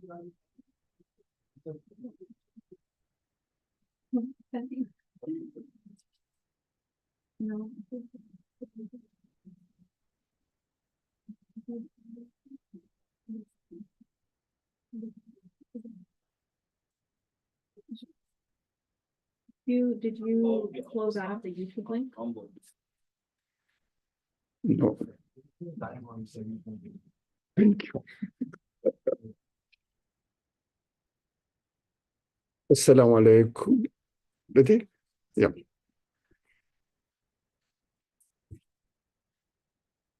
Did you close out the YouTube link? No. Thank you. Assalamu alaikum. Ready? Yeah.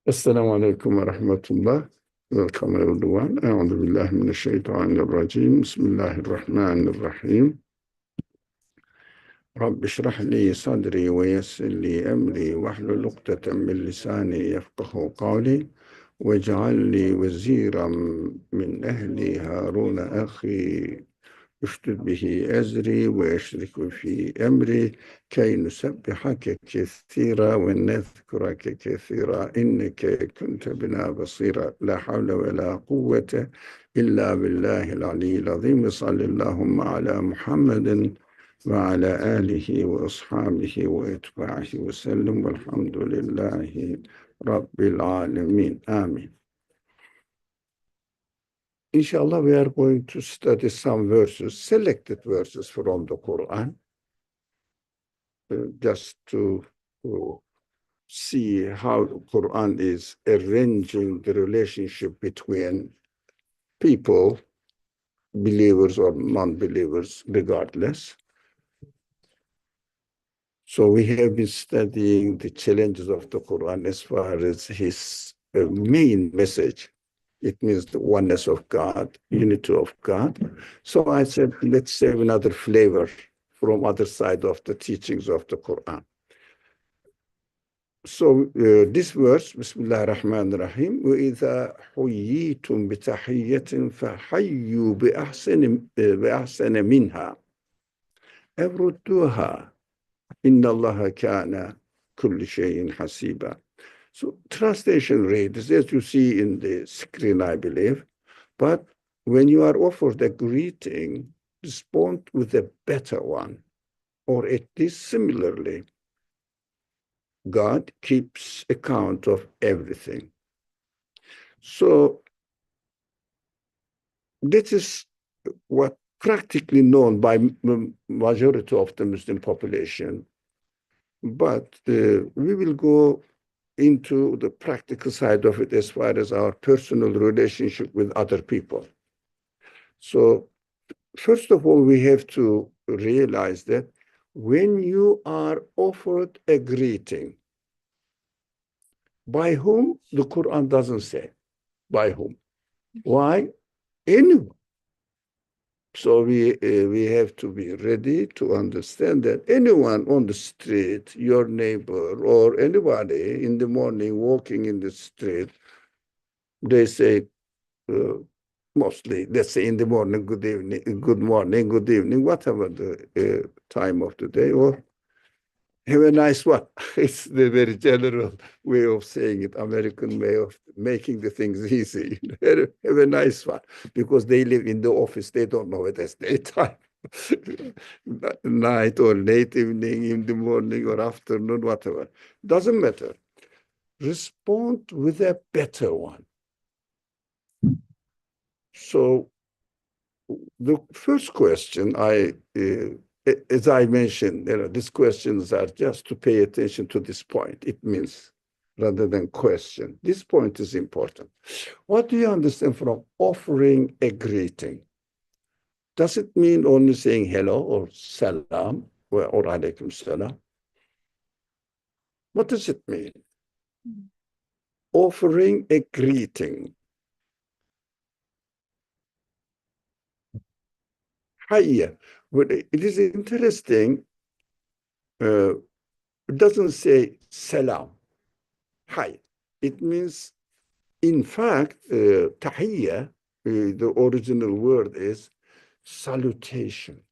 Assalamu alaikum wa rahmatullah. Welcome everyone. أعوذ بالله من الشيطان الرجيم. بسم الله الرحمن الرحيم. رب اشرح لي صدري ويسر لي أمري واحلل عقدة من لساني يفقه قولي واجعل لي وزيرا من أهلي هارون أخي اشدد به أزري ويشرك في أمري كي نسبحك كثيرا ونذكرك كثيرا إنك كنت بنا بصيرا لا حول ولا قوة إلا بالله العلي العظيم صلى اللهم على محمد وعلى آله وأصحابه وأتباعه وسلم والحمد لله رب العالمين آمين. Inshallah, we are going to study some verses, selected verses from the Quran, just to see how the Quran is arranging the relationship between people, believers or non-believers, regardless. So we have been studying the challenges of the Quran as far as his main message. It means the oneness of God, unity of God. So I said, let's have another flavor from other side of the teachings of the Quran. So this verse, Bismillah ar-Rahman ar-Rahim, وَإِذَا حُيِّيتُم بِتَحِيَّةٍ فَحَيُّوا بِأَحْسَنَ مِنْهَا أَوْرُدُّوهَا إِنَّ اللَّهَ كَانَ كُلِّ شَيْءٍ حَسِيبًا. So translation rate is as you see in the screen, I believe. But when you are offered a greeting, respond with a better one, or at least similarly. God keeps account of everything. So this is what practically known by majority of the Muslim population. But we will go into the practical side of it as far as our personal relationship with other people. So first of all, we have to realize that when you are offered a greeting, by whom? The Quran doesn't say by whom. Why? Anyone. So we have to be ready to understand that anyone on the street, your neighbor or anybody in the morning walking in the street, they say mostly, let's say in the morning, good evening, good morning, good evening, whatever the time of the day, or have a nice one. It's the very general way of saying it, American way of making the things easy. Have a nice one, because they live in the office, they don't know it as daytime, night or late evening, in the morning or afternoon, whatever. Doesn't matter. Respond with a better one. So the first question, as I mentioned, these questions are just to pay attention to this point. It means rather than question. This point is important. What do you understand from offering a greeting? Does it mean only saying hello or salam or alaikum salam? What does it mean? Offering a greeting. Hayya. But it is interesting. It doesn't say salam. Hi. It means, in fact, tahiyya, the original word is salutation.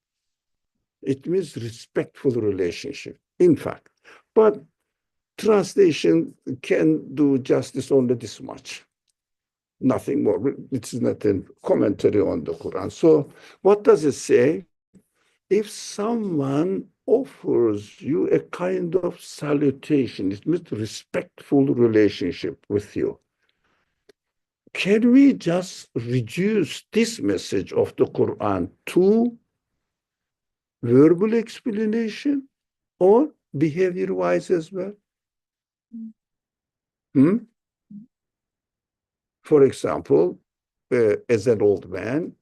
It means respectful relationship, in fact. But translation can do justice only this much. Nothing more. It is not a commentary on the Quran. So what does it say? If someone offers you a kind of salutation, it means respectful relationship with you. Can we just reduce this message of the Quran to verbal explanation or behavior-wise as well? Hmm? For example, as an old man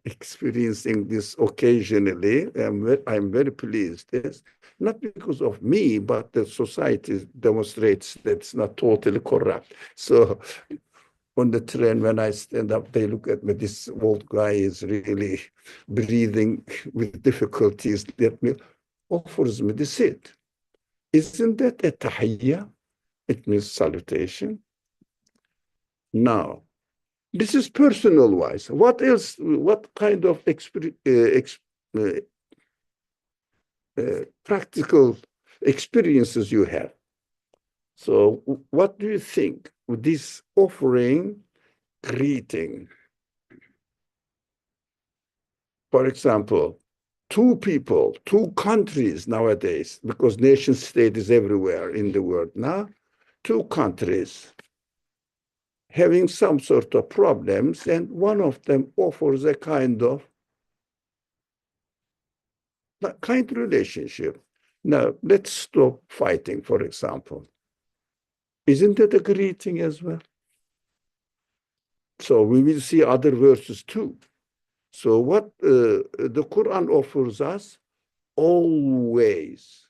experiencing this occasionally, I'm very pleased. Yes, not because of me, but the society demonstrates that it's not totally corrupt. So on the train, when I stand up, they look at me. This old guy is really breathing with difficulties. Let me offers me the seat. Isn't that a tahiyya? It means salutation. Now, this is personal wise. What else? What kind of uh, practical experiences you have? So, what do you think with this offering greeting? For example, two people, two countries nowadays, because nation state is everywhere in the world now, two countries having some sort of problems, and one of them offers a kind relationship. Now, let's stop fighting, for example. Isn't that a greeting as well? So we will see other verses too. So what the Quran offers us always,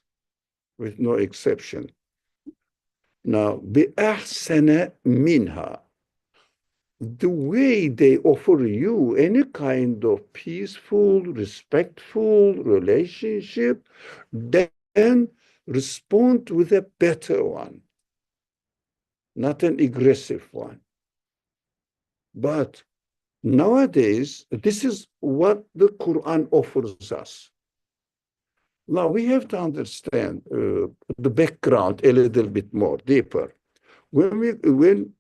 with no exception. Now, بِأَحْسَنَ مِنْهَا, the way they offer you any kind of peaceful, respectful relationship, then respond with a better one, not an aggressive one. But nowadays, this is what the Quran offers us. Now we have to understand the background a little bit more deeper. When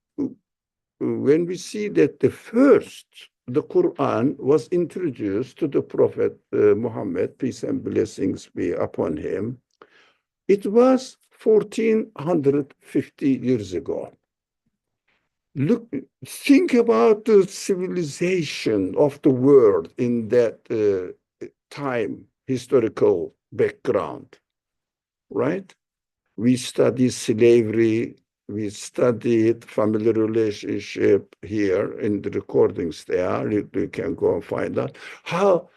we see that the Quran was introduced to the Prophet Muhammad, peace and blessings be upon him, it was 1450 years ago. Think about the civilization of the world in that time, historical background, right? We study slavery, we studied family relationship here in the recordings there. You can go and find out how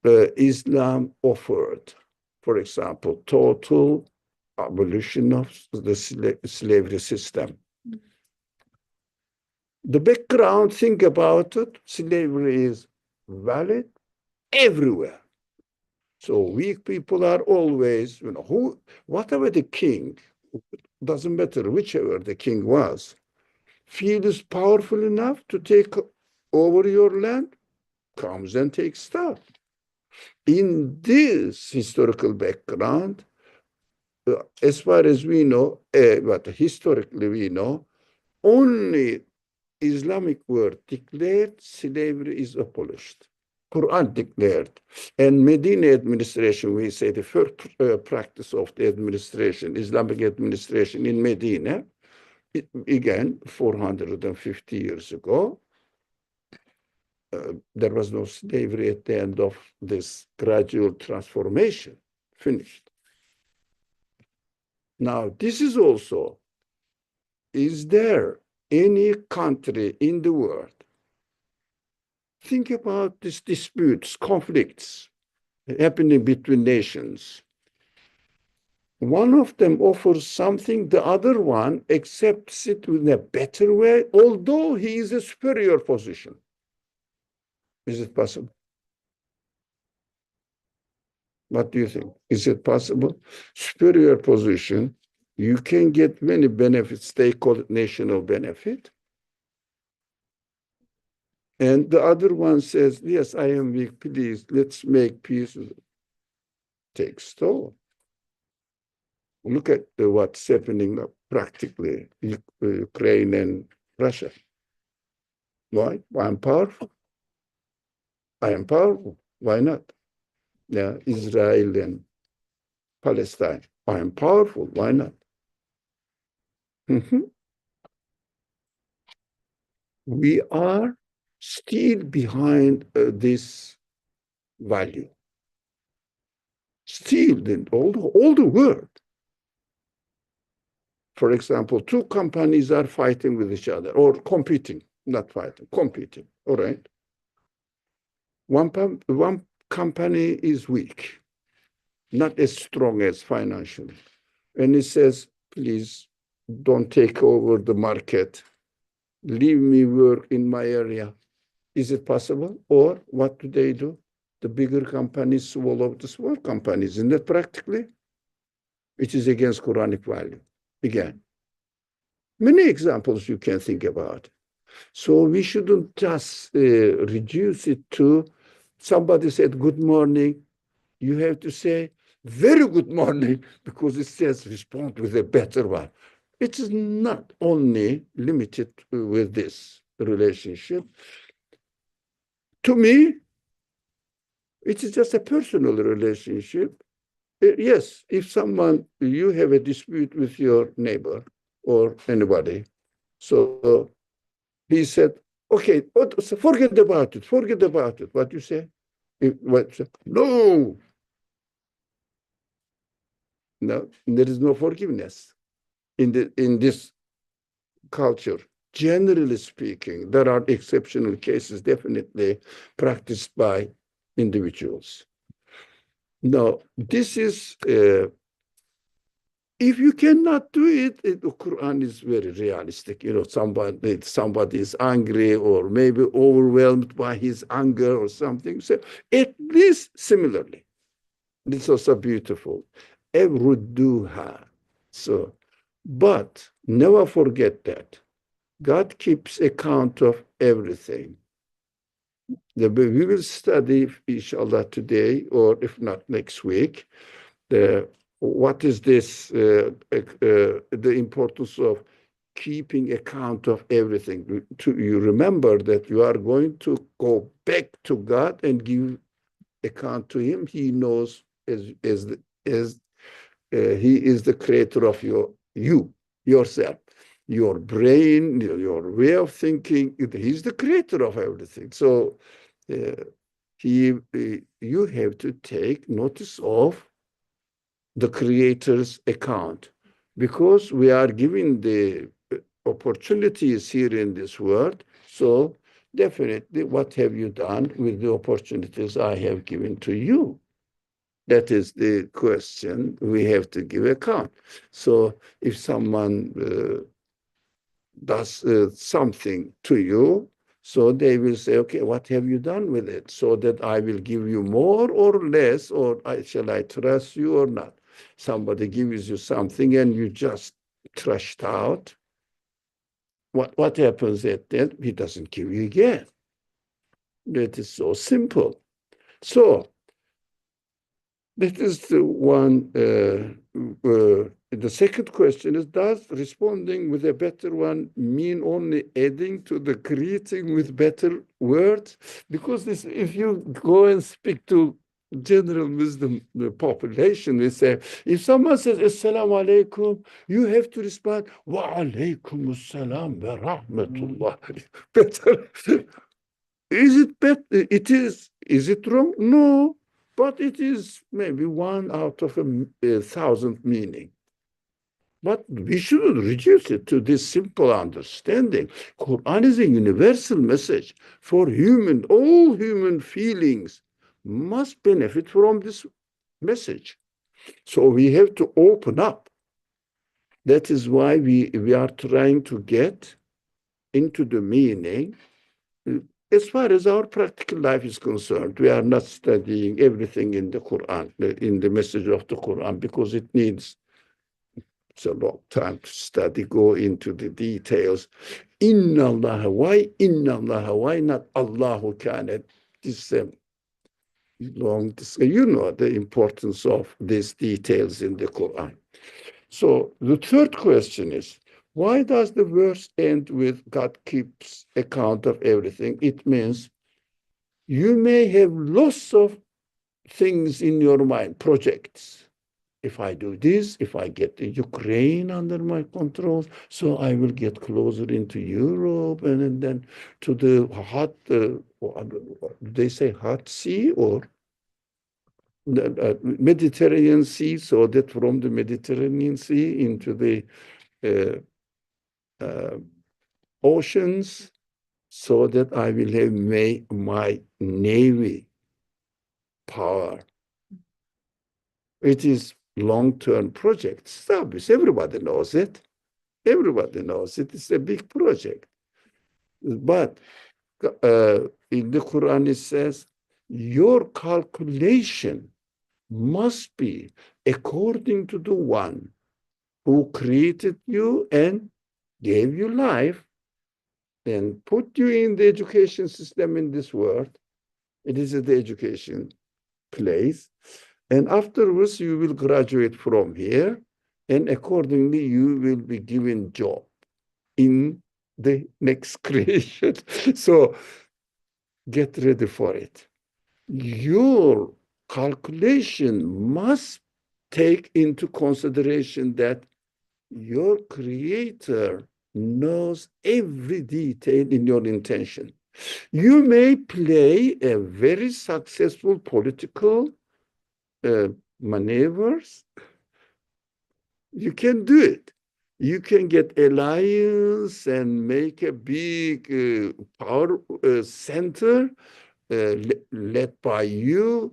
Islam offered, for example, total abolition of the slavery system. The background, think about it, slavery is valid everywhere. So weak people are always, whatever the king, doesn't matter whichever the king was, feels powerful enough to take over your land, comes and takes stuff. In this historical background, as far as we know, but historically we know, only Islamic word declared slavery is abolished. Quran declared. And Medina administration, we say the first practice of the administration, Islamic administration in Medina, it began 450 years ago. There was no slavery at the end of this gradual transformation. Finished. Now, this is also, is there any country in the world? Think about these disputes, conflicts happening between nations. One of them offers something, the other one accepts it in a better way, although he is a superior position. Is it possible? What do you think? Is it possible? Superior position, you can get many benefits, they call it national benefit. And the other one says, yes, I am weak, please, let's make peace. Takes toll. Look at what's happening practically in Ukraine and Russia. Why? I'm powerful. I am powerful. Why not? Yeah, Israel and Palestine. I am powerful. Why not? Mhm. We are still behind this value. Still, in all the world. For example, two companies are fighting with each other or competing, not fighting, competing. All right. One company is weak, not as strong as financially. And it says, please don't take over the market. Leave me work in my area. Is it possible? Or what do? The bigger companies swallow the small companies. Isn't that practically? It is against Quranic value. Again, many examples you can think about. So we shouldn't just reduce it to somebody said good morning. You have to say very good morning because it says respond with a better one. It is not only limited with this relationship. To me, it is just a personal relationship. Yes, if you have a dispute with your neighbor or anybody, so he said, okay, so forget about it, forget about it. What you say? No, no, there is no forgiveness in this culture. Generally speaking, there are exceptional cases definitely practiced by individuals. Now, this is if you cannot do it, the Quran is very realistic. Somebody is angry or maybe overwhelmed by his anger or something. So at least similarly, this is also beautiful. Everuduha. So, but never forget that God keeps account of everything. We will study, inshallah, today, or if not next week, what is this, the importance of keeping account of everything. You remember that you are going to go back to God and give account to him. He knows as he is the creator of yourself, your brain, your way of thinking. He's the creator of everything. So uh, you have to take notice of the creator's account because we are given the opportunities here in this world. So definitely, what have you done with the opportunities I have given to you? That is the question we have to give account. So if someone does something to you, so they will say, okay, what have you done with it? So that I will give you more or less, or shall I trust you or not? Somebody gives you something and you just trashed out. What happens at that? He doesn't give you again. That is so simple. So that is the one. The second question is, does responding with a better one mean only adding to the greeting with better words? Because if you go and speak to general wisdom, the population, we say, if someone says, Assalamu alaikum, you have to respond, Wa alaikum assalam wa rahmatullah. Better. Is it better? It is. Is it wrong? No, but it is maybe one out of a thousand meaning. But we shouldn't reduce it to this simple understanding. Quran is a universal message for all human feelings must benefit from this message. So we have to open up. That is why we are trying to get into the meaning. As far as our practical life is concerned, we are not studying everything in the Quran, in the message of the Quran, because it's a long time to study, go into the details. Inna Allah, why? Inna Allah, why not Allahu kana? This long, you know the importance of these details in the Quran. So the third question is, Why does the verse end with God keeps account of everything? It means you may have lots of things in your mind, projects. If I do this, if I get the Ukraine under my control, so I will get closer into Europe and then to the hot, they say hot sea or the Mediterranean Sea, so that from the Mediterranean Sea into the uh, uh, oceans, so that I will have my navy power. It is long-term project. Established. Everybody knows it. Everybody knows it. It's a big project. But in the Quran it says, your calculation must be according to the one who created you and gave you life and put you in the education system in this world. It is the education place. And afterwards, you will graduate from here. And accordingly, you will be given job in the next creation. So get ready for it. Your calculation must take into consideration that your creator knows every detail in your intention. You may play a very successful political uh, maneuvers. You can do it. You can get alliance and make a big power center led by you,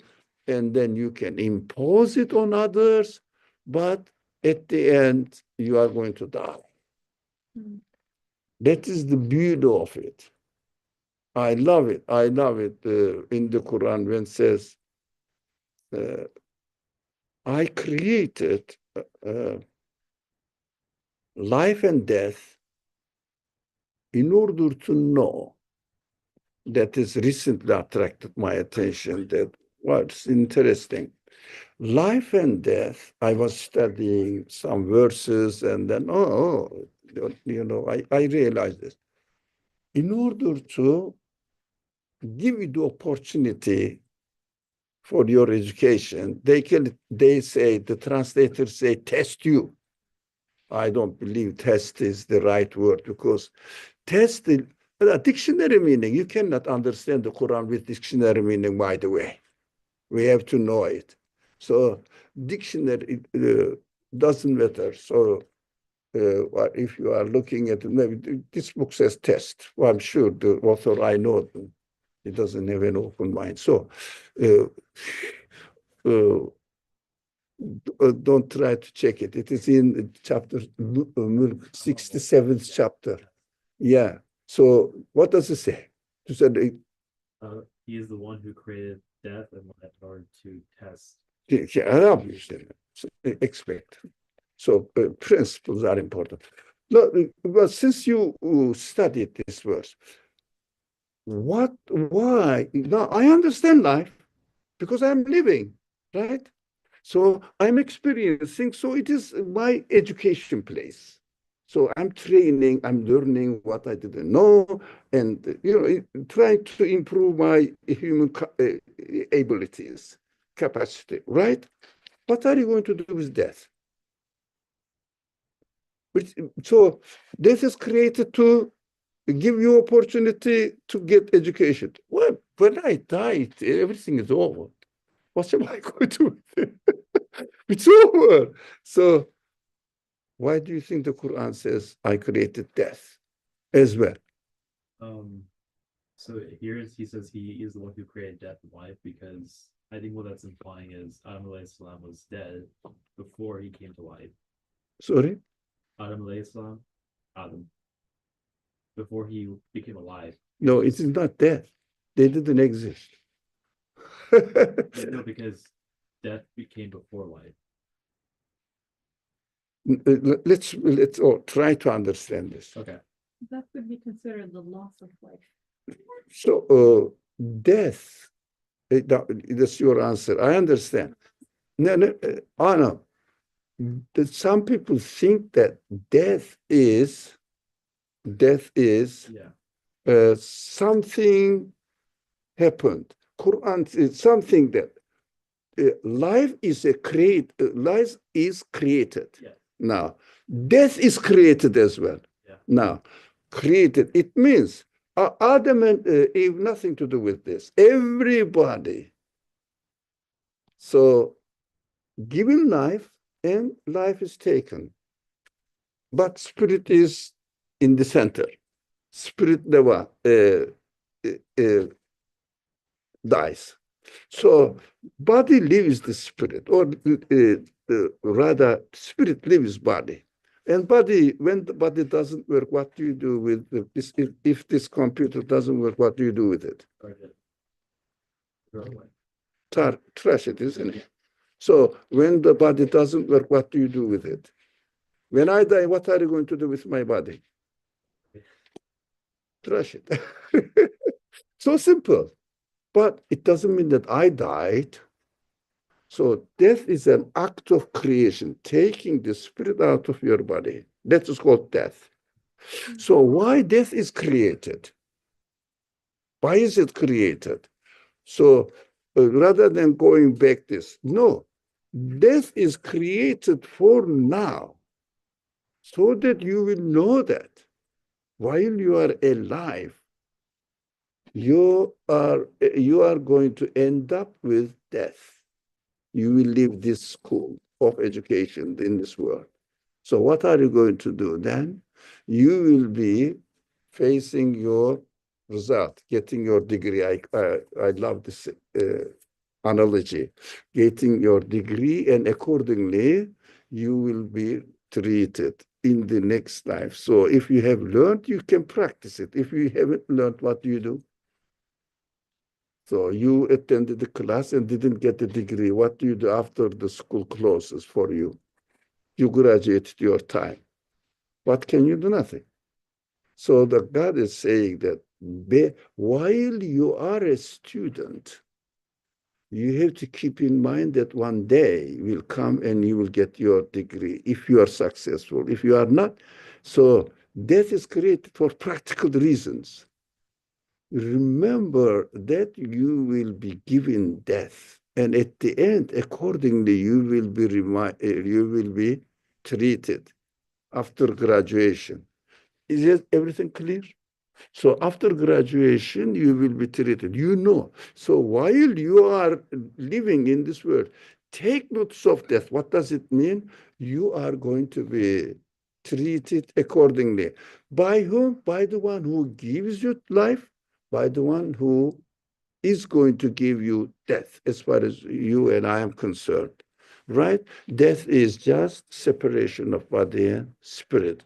and then you can impose it on others. But at the end, you are going to die. Mm. That is the beauty of it. I love it. I love it in the Quran when it says, I created life and death in order to know. That has recently attracted my attention. That was interesting. Life and death, I was studying some verses and then, I realized this. In order to give you the opportunity for your education, they say, the translators say, test you. I don't believe test is the right word because test, a dictionary meaning, you cannot understand the Quran with dictionary meaning, by the way. We have to know it. So dictionary doesn't matter. So if you are looking at, maybe this book says test. Well, I'm sure the author, I know, he doesn't have an open mind. So uh, uh, don't try to check it. It is in chapter 67th chapter. Yeah. So what does it say? He said, he is the one who created death and life in order to test. Expect. So principles are important. No, but since you studied this verse, why? Now I understand life because I'm living, right? So I'm experiencing, so it is my education place. So I'm training, I'm learning what I didn't know, and trying to improve my human abilities, capacity, right? What are you going to do with death? So death is created to give you opportunity to get education. Well, when I die, everything is over. What am I going to do with it? It's over. So why do you think the Quran says, I created death as well? So here he says he is the one who created death and life because I think what that's implying is Adam alayhi salam was dead before he came to life. Sorry? Adam alayhi salam, Adam, before he became alive. No, it is not death. They didn't exist. No, because death became before life. Let's all try to understand this. Okay. That would be considered the loss of life. So death, that's your answer. I understand. No, no. some people think that death is Yeah. something happened. Quran is something that life is life is created. Yeah. Now, death is created as well. Yeah. Now, created, it means Adam and Eve, nothing to do with this. Everybody. So, given life, and life is taken. But spirit is in the center. Spirit never dies. So body lives the spirit, or rather, spirit lives body. And body, when the body doesn't work, what do you do with this? If this computer doesn't work, what do you do with it? Throw away. Trash it, isn't it? So when the body doesn't work, what do you do with it? When I die, what are you going to do with my body? Trash it. So simple. But it doesn't mean that I died. So death is an act of creation, taking the spirit out of your body. That is called death. So why death is created? Why is it created? So rather than going back this, no, death is created for now, so that you will know that while you are alive, you are going to end up with death. You will leave this school of education in this world. So what are you going to do then? You will be facing your result, getting your degree. I love this analogy. Getting your degree, and accordingly, you will be treated in the next life. So if you have learned, you can practice it. If you haven't learned, what do you do? So you attended the class and didn't get the degree. What do you do after the school closes for you? You graduated your time. What can you do? Nothing. So the God is saying that while you are a student, you have to keep in mind that one day will come and you will get your degree if you are successful. If you are not, so death is created for practical reasons. Remember that you will be given death, and at the end, accordingly, you will be treated after graduation. Is it everything clear? So after graduation, you will be treated. You know. So while you are living in this world, take notice of death. What does it mean? You are going to be treated accordingly. By whom? By the one who gives you life, by the one who is going to give you death, as far as you and I am concerned. Right? Death is just separation of body and spirit.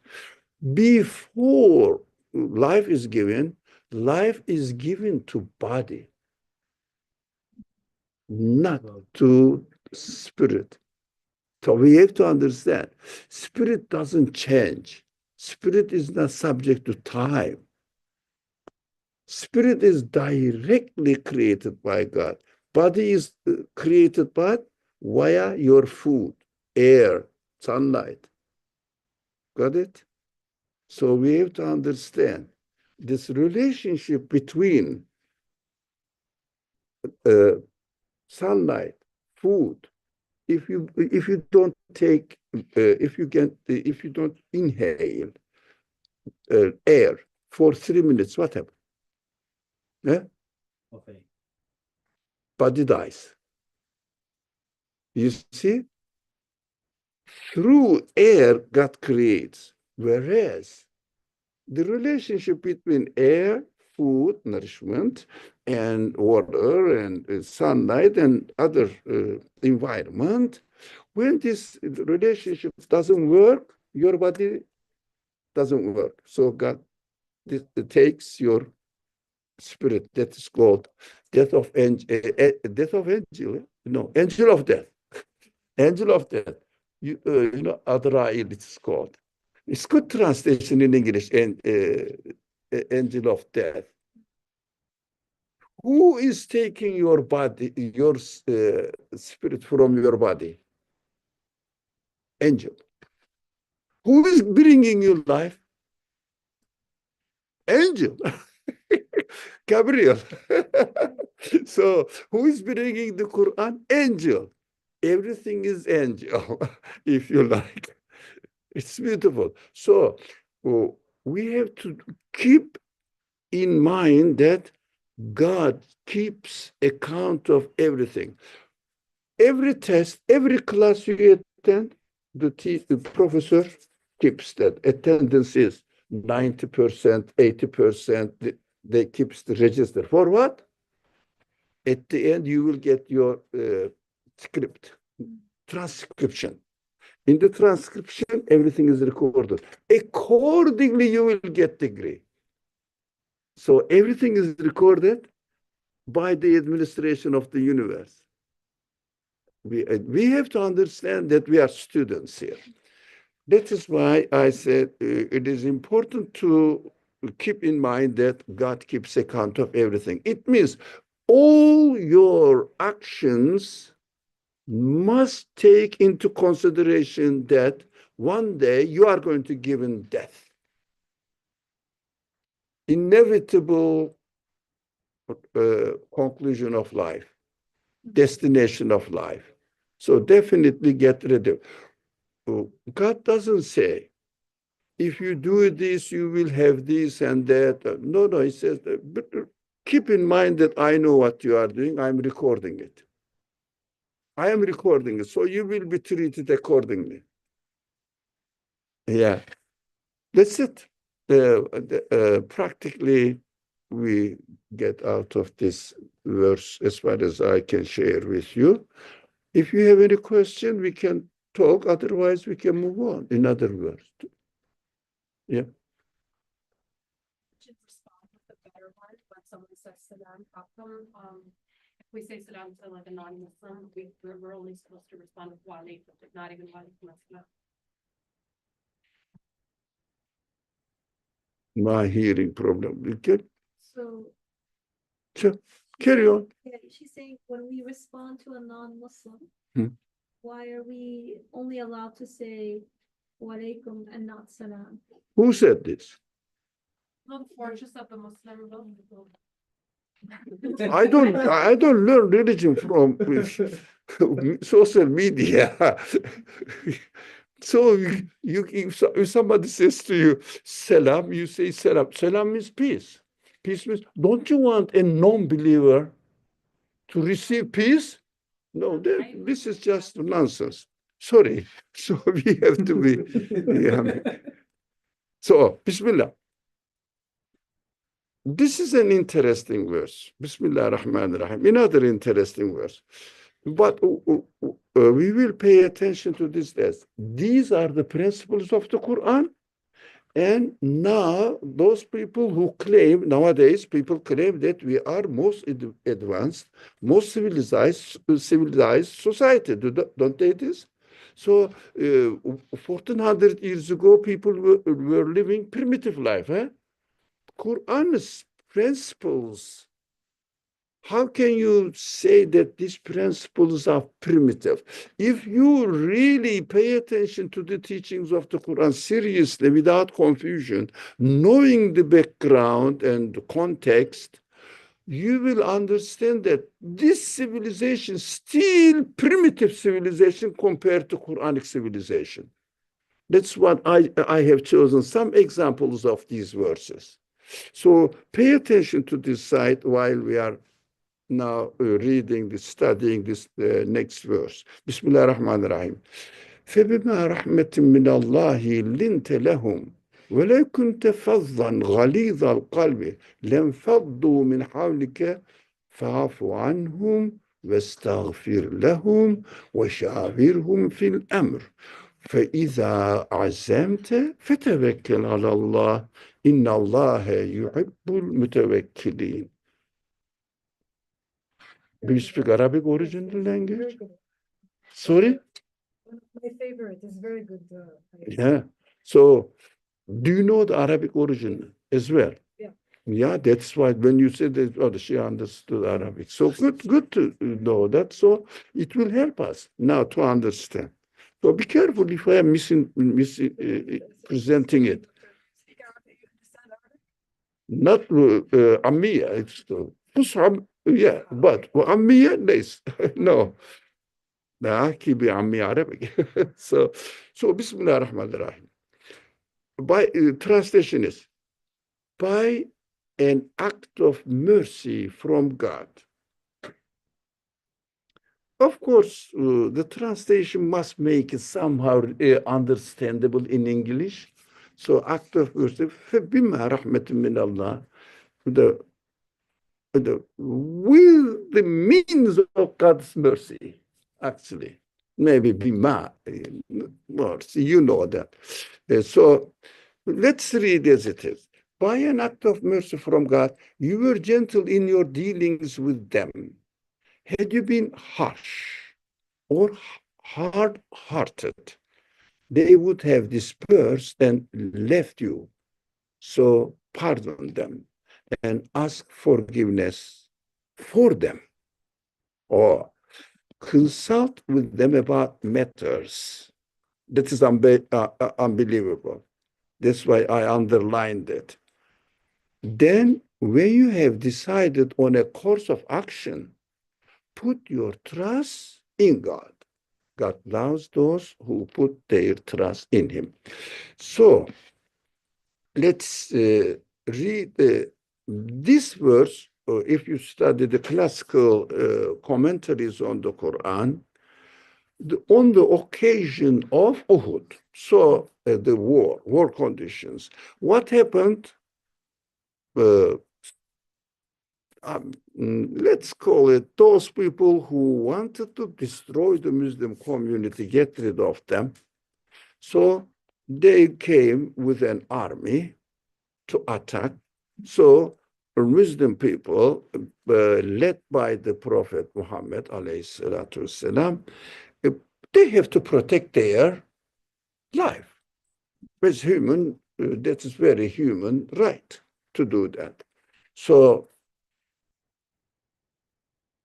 Before life is given to body, not to spirit. So we have to understand, spirit doesn't change. Spirit is not subject to time. Spirit is directly created by God. Body is created by via your food, air, sunlight. Got it? So we have to understand this relationship between sunlight, food. If you don't take, if you don't inhale air for 3 minutes, what happens? Yeah? Okay. Body dies. You see, through air, God creates, whereas the relationship between air, food, nourishment, and water, and sunlight, and other environment, when this relationship doesn't work, your body doesn't work. So God takes your spirit. That is called death of death of angel. No, angel of death. Angel of death. You know, Adrail, it's called. It's good translation in English, and angel of death. Who is taking your body, your spirit from your body? Angel. Who is bringing you life? Angel. Gabriel. So who is bringing the Quran? Angel. Everything is angel, if you like. It's beautiful. So we have to keep in mind that God keeps account of everything. Every test, every class you attend, the professor keeps that attendance is 90%, 80%. They keeps the register. For what? At the end, you will get your script, transcription. In the transcription, everything is recorded. Accordingly, you will get degree. So everything is recorded by the administration of the universe. We have to understand that we are students here. That is why I said it is important to keep in mind that God keeps account of everything. It means all your actions must take into consideration that one day you are going to give in death. Inevitable conclusion of life, destination of life. So definitely get ready. God doesn't say, if you do this, you will have this and that. No, he says, but keep in mind that I know what you are doing. I'm recording it. I am recording it, so you will be treated accordingly. Yeah, that's it. Practically, we get out of this verse as far as I can share with you. If you have any question, we can talk. Otherwise, we can move on. In other words, yeah. Should respond with a better one when someone says salam. How come, if we say salam to like a non-Muslim, we're only supposed to respond with wa alaikum, not even wa alaikum assalam. My hearing problem. You get So, sure. Carry on. yeah, she's saying when we respond to a non-Muslim, Hmm. why are we only allowed to say walaikum and not salam? Who said this? Look, fortress of the Muslim. I don't learn religion from social media. So if somebody says to you, salam, you say salam. Salam means peace. Peace means, don't you want a non-believer to receive peace? No, this is just nonsense. Sorry. So we have to be. Yeah. So, Bismillah. This is an interesting verse. Bismillah ar-Rahman ar-Rahim. Another interesting verse. But we will pay attention to this as these are the principles of the Quran. And now those people who claim, nowadays people claim that we are most advanced, most civilized society, don't they this? So 1400 years ago, people were living primitive life. Quran's principles, how can you say that these principles are primitive? If you really pay attention to the teachings of the Quran seriously, without confusion, knowing the background and the context, you will understand that this civilization is still primitive civilization compared to Quranic civilization. That's what I have chosen some examples of these verses. So pay attention to this side while we are now studying this next verse. Bismillah ar-Rahman ar-Rahim. فَبِمَا رَحْمَةٍ مِّنَ اللَّهِ لِنْتَ لَهُمْ وَلَوْ كُنْتَ فَظًّا غَلِيظَ الْقَلْبِ لَانفَضُّوا مِنْ حَوْلِكَ فَاعْفُ عَنْهُمْ وَاسْتَغْفِرْ لَهُمْ وَشَاوِرْهُمْ فِي الْأَمْرِ فَإِذَا عَزَمْتَ فَتَوَكَّلْ عَلَى اللَّهِ إِنَّ اللَّهَ يُحِبُّ الْمُتَوَكِّلِينَ. Do you speak Arabic original language? Sorry? My favorite is very good. Yeah. So, do you know the Arabic origin as well? Yeah. Yeah, that's why when you said that, she understood Arabic. So good to know that. So it will help us now to understand. So be careful if I am presenting it. Speak Arabic, you understand Arabic? Not Ammiya, it's Fusha, yeah, but Ammiya, ليس. No. نحكي بعمي Arabic. So Bismillah ar-Rahman ar-Rahim. By translation is by an act of mercy from God. Of course, the translation must make it somehow understandable in English. So act of mercy, فبما رحمة من الله, with the means of God's mercy, actually. Maybe bima, mercy, you know that. So let's read as it is. By an act of mercy from God, you were gentle in your dealings with them. Had you been harsh or hard-hearted, they would have dispersed and left you. So pardon them and ask forgiveness for them, or consult with them about matters. That is unbelievable. That's why I underlined it. Then, when you have decided on a course of action, put your trust in God. God loves those who put their trust in Him. So, let's read this verse. If you study the classical commentaries on the Quran, on the occasion of Uhud, so the war conditions, what happened? Let's call it those people who wanted to destroy the Muslim community, get rid of them. So they came with an army to attack. So Muslim people, led by the Prophet Muhammad, والسلام, they have to protect their life. As human, that is very human right to do that. So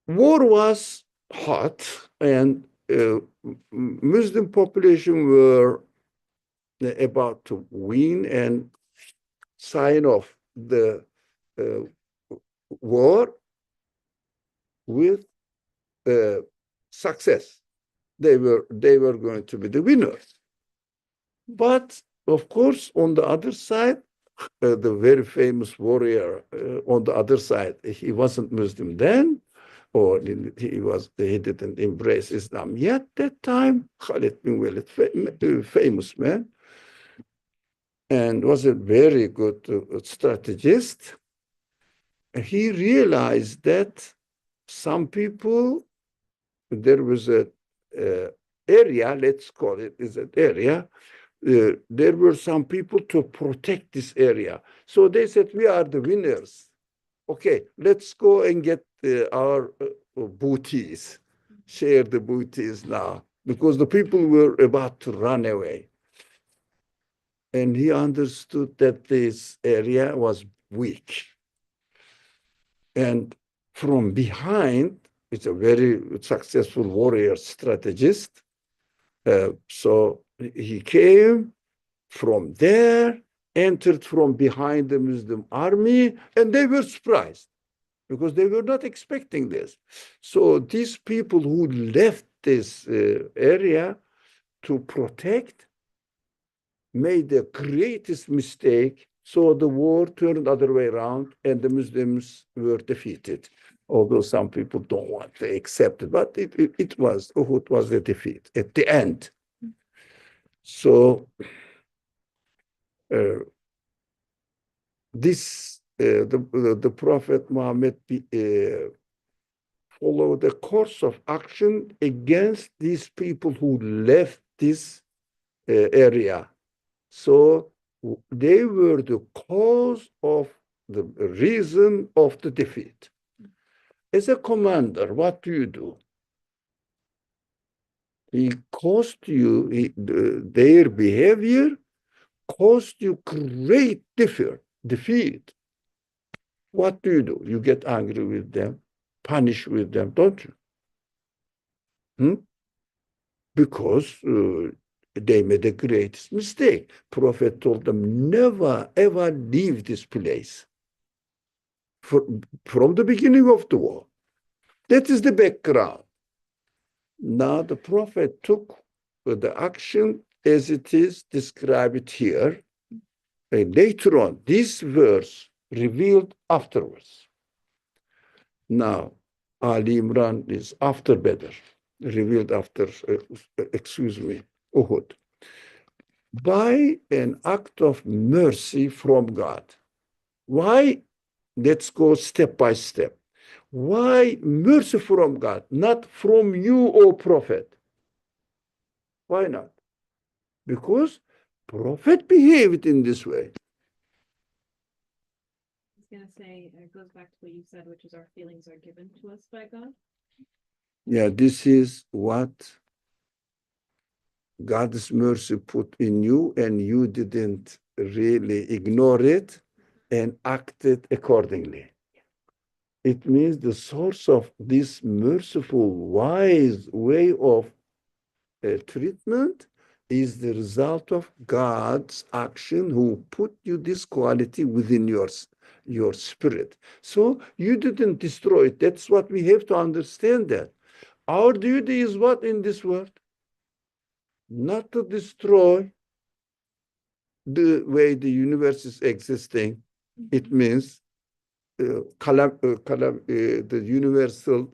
war was hot, and Muslim population were about to win and sign off the war with success. They were going to be the winners. But of course, on the other side, the very famous warrior on the other side, he wasn't Muslim then, or he didn't embrace Islam yet that time. Khalid bin Walid, famous man, and was a very good strategist. He realized that some people, there was a area, let's call it, is an area, there were some people to protect this area. So they said, we are the winners. Okay, let's go and get our booties, share the booties now, because the people were about to run away. And he understood that this area was weak. And from behind, it's a very successful warrior strategist. So he came from there, entered from behind the Muslim army, and they were surprised because they were not expecting this. So these people who left this area to protect made the greatest mistake. So the war turned the other way around, and the Muslims were defeated. Although some people don't want to accept it, but it was, Uhud was the defeat at the end. So the Prophet Muhammad followed a course of action against these people who left this area. So they were the cause of the reason of the defeat. As a commander, what do? He caused you, their behavior caused you great defeat. What do? You get angry with them, punish with them, don't you? because they made the greatest mistake. Prophet told them, never ever leave this place from the beginning of the war. That is the background. Now the prophet took the action as it is described here. And later on, this verse revealed afterwards. Now, Ali Imran is after Badr, revealed after, Uhud. By an act of mercy from God. Why? Let's go step by step. Why mercy from God, not from you, O Prophet? Why not? Because Prophet behaved in this way. I was gonna say, it goes back to what you said, which is our feelings are given to us by God. Yeah, this is what God's mercy put in you, and you didn't really ignore it and acted accordingly. It means the source of this merciful, wise way of treatment is the result of God's action who put you this quality within your spirit. So you didn't destroy it. That's what we have to understand that. Our duty is what in this world? Not to destroy the way the universe is existing. It means the universal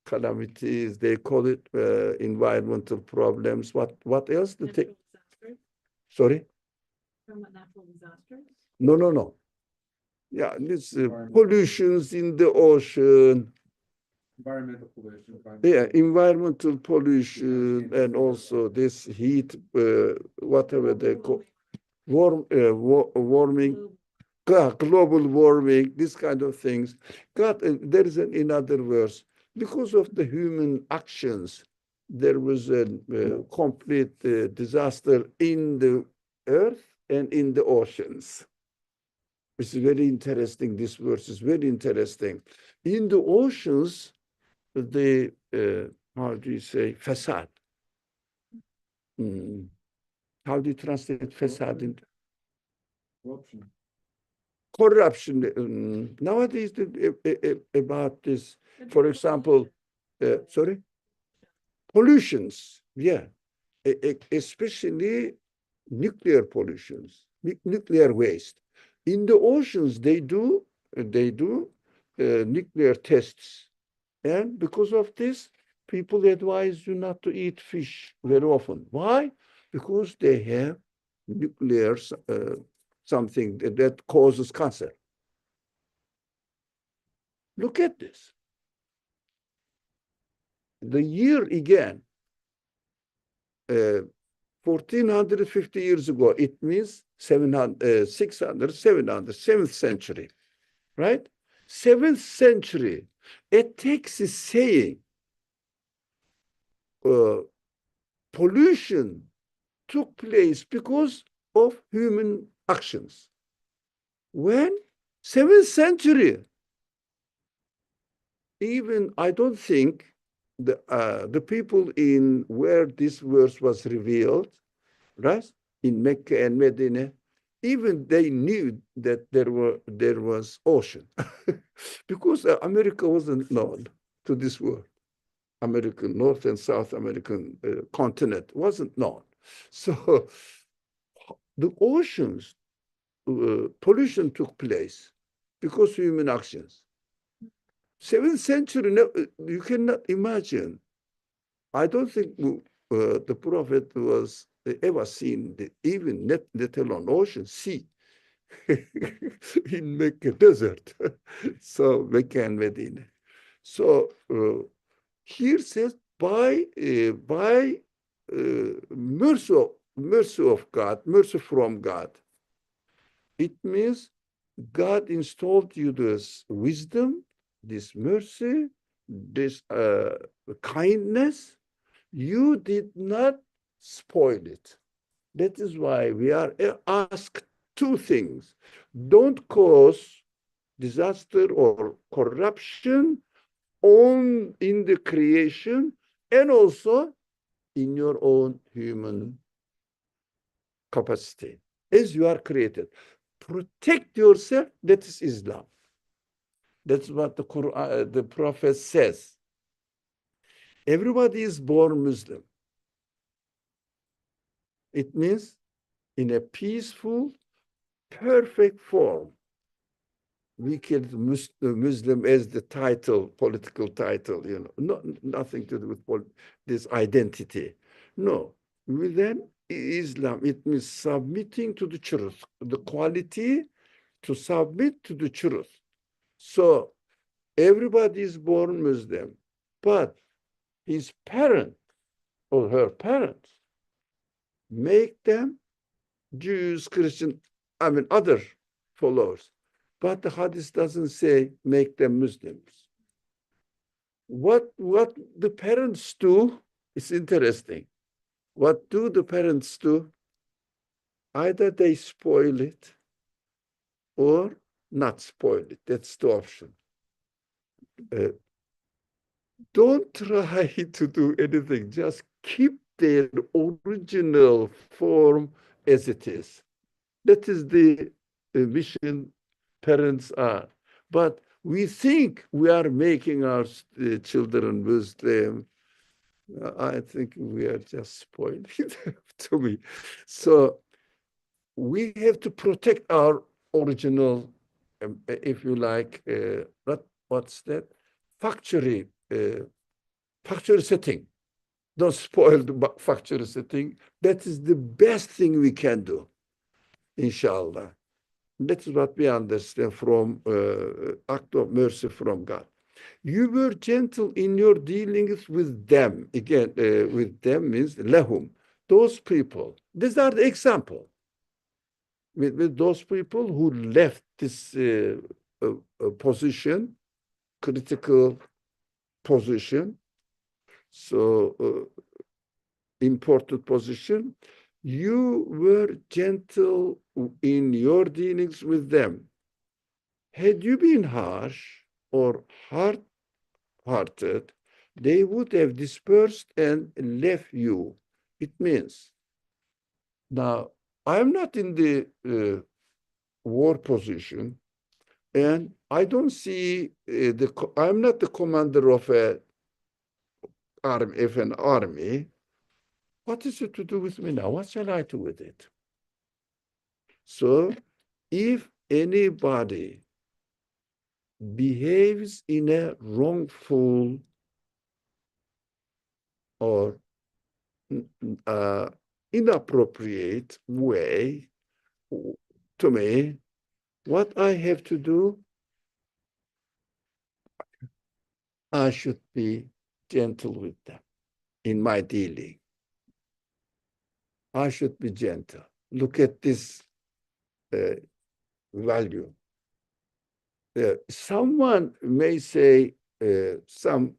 calamities, they call it environmental problems. What else? Natural disasters, Sorry? from a natural disasters. No. Yeah, this pollutions in the ocean. Environmental pollution. Yeah, environmental pollution, and also this heat, whatever they call warming, global warming, this kind of things. God, there is another verse. Because of the human actions, there was a complete disaster in the earth and in the oceans. It's very interesting. This verse is very interesting. In the oceans, the how do you say facade? How do you translate facade in Corruption. corruption? Nowadays, about this, for example, sorry, pollutions. Yeah, especially nuclear pollutions, nuclear waste. In the oceans, they do nuclear tests. And because of this, people advise you not to eat fish very often. Why? Because they have nuclear something that causes cancer. Look at this. The year again, 1450 years ago, it means 700, 600, 700, 7th century, right? 7th century, a text is saying pollution took place because of human actions. When 7th century, even I don't think the people in where this verse was revealed, right, in Mecca and Medina, even they knew that there was ocean, because America wasn't known to this world. American North and South American continent wasn't known. So the oceans, pollution took place because of human actions. 7th century, you cannot imagine. I don't think the prophet was ever seen, even let alone ocean, sea, in Mecca desert. So Mecca and Medina. So here says by mercy of God, mercy from God. It means God installed you this wisdom, this mercy, this kindness. You did not spoil it. That is why we are asked two things. Don't cause disaster or corruption in the creation, and also in your own human capacity, as you are created. Protect yourself, that is Islam. That's what the Quran, the Prophet says. Everybody is born Muslim. It means in a peaceful, perfect form. We kill Muslim as the title, political title, nothing to do with this identity. No, within Islam, it means submitting to the truth, the quality to submit to the truth. So everybody is born Muslim, but his parent or her parents make them Jews, Christian, other followers. But the hadith doesn't say make them Muslims. What the parents do is interesting. What do the parents do? Either they spoil it or not spoil it. That's the option. Don't try to do anything. Just keep their original form as it is. That is the mission parents are. But we think we are making our children Muslim. I think we are just spoiling them to me. So we have to protect our original, if you like, what's that? Factory setting. Don't spoil the factory setting. That is the best thing we can do, inshallah. That's what we understand from act of mercy from God. You were gentle in your dealings with them. Again, with them means lahum. Those people. These are the example. With those people who left this position, critical position, so important position, you were gentle in your dealings with them. Had you been harsh or hard-hearted, they would have dispersed and left you. It means, now, I'm not in the war position, and I don't see I'm not the commander of an army. What is it to do with me now? What shall I do with it? So if anybody behaves in a wrongful or inappropriate way to me, what I have to do, I should be gentle with them in my dealing. I should be gentle. Look at this value. Someone may say some,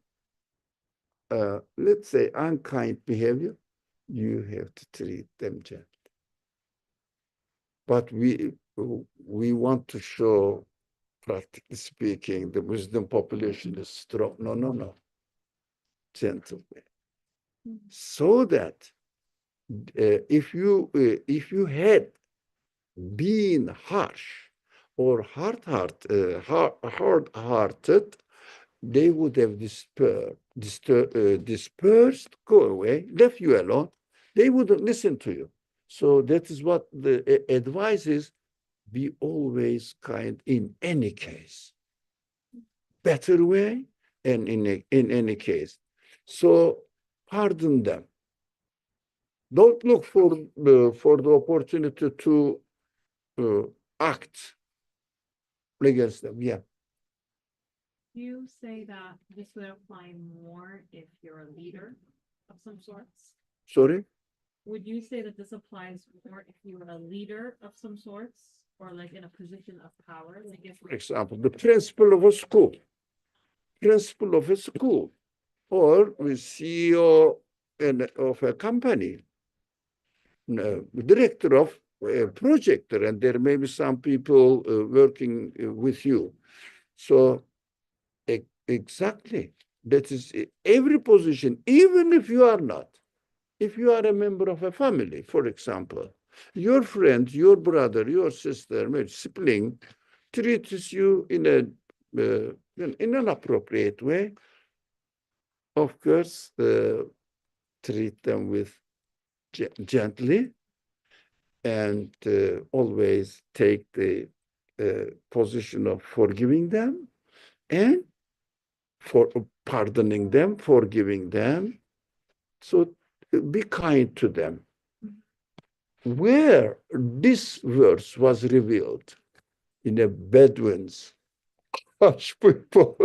let's say, unkind behavior. You have to treat them gently. But we want to show, practically speaking, the Muslim population is strong. No. Gentle way. So that if you had been harsh or hard-hearted, they would have dispersed, go away, left you alone. They wouldn't listen to you. So that is what the advice is: be always kind in any case. Better way and in any case. So pardon them. Don't look for the opportunity to act against them. Yeah. You say that this would apply more if you're a leader of some sorts? Sorry? Would you say that this applies more if you were a leader of some sorts or like in a position of power? Like if For example, the principal of a school. Or the CEO of a company. Director of a project, and there may be some people working with you. So exactly, that is every position, even if you are not. if you are a member of a family, for example, your friend, your brother, your sister, maybe sibling, treats you in in an appropriate way, of course, treat them with gently, and always take the position of forgiving them and for pardoning them, forgiving them. So be kind to them. Where this verse was revealed in a Bedouin's hush people,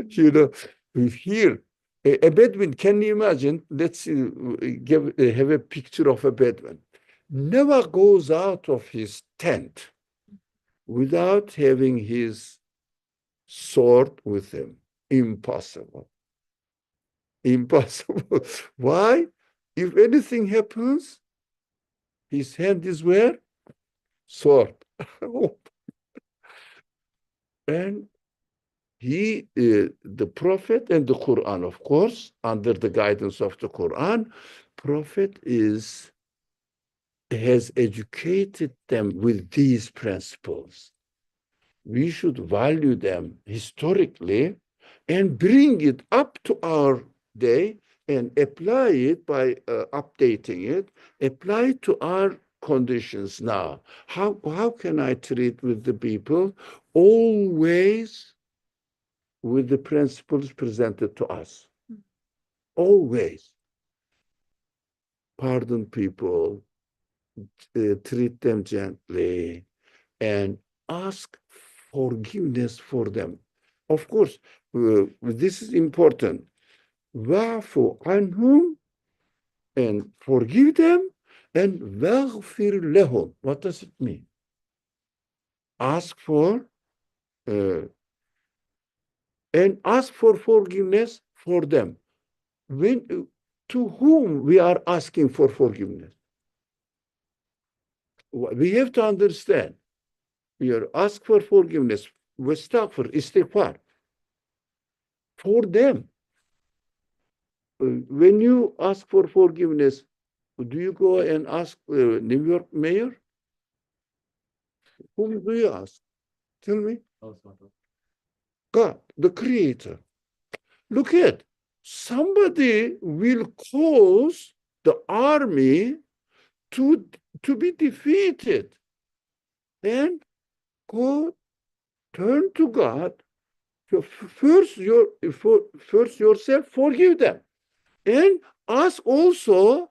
here a Bedouin. Can you imagine? Let's have a picture of a Bedouin. Never goes out of his tent without having his sword with him. Impossible. Impossible. Why? If anything happens, his hand is where? Sword. And the Prophet and the Quran, of course, under the guidance of the Quran, Prophet has educated them with these principles. We should value them historically and bring it up to our day and apply it by updating it, apply it to our conditions now. How can I treat with the people? Always with the principles presented to us. Always. Pardon people, treat them gently, and ask forgiveness for them. Of course, this is important. Wa'fu anhum, and forgive them, and waghfir lahum. What does it mean? Ask for and ask for forgiveness for them. To whom we are asking for forgiveness? We have to understand. We are asked for forgiveness, istighfar, for them. When you ask for forgiveness, do you go and ask New York mayor? Whom do you ask? Tell me. God, the creator. Look at, somebody will cause the army to be defeated, and go turn to God. First yourself, forgive them, and ask also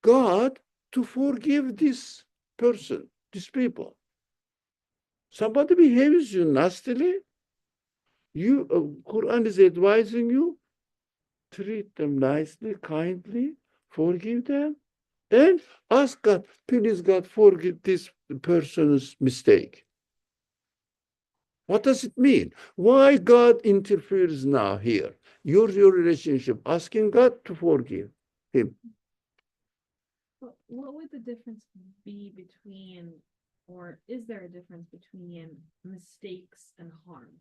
God to forgive this person, these people. Somebody behaves you nastily, Quran is advising you, treat them nicely, kindly, forgive them, and ask God, please God, forgive this person's mistake. What does it mean? Why God interferes now here? Your relationship, asking God to forgive him. What would the difference be between, or is there a difference between mistakes and harm?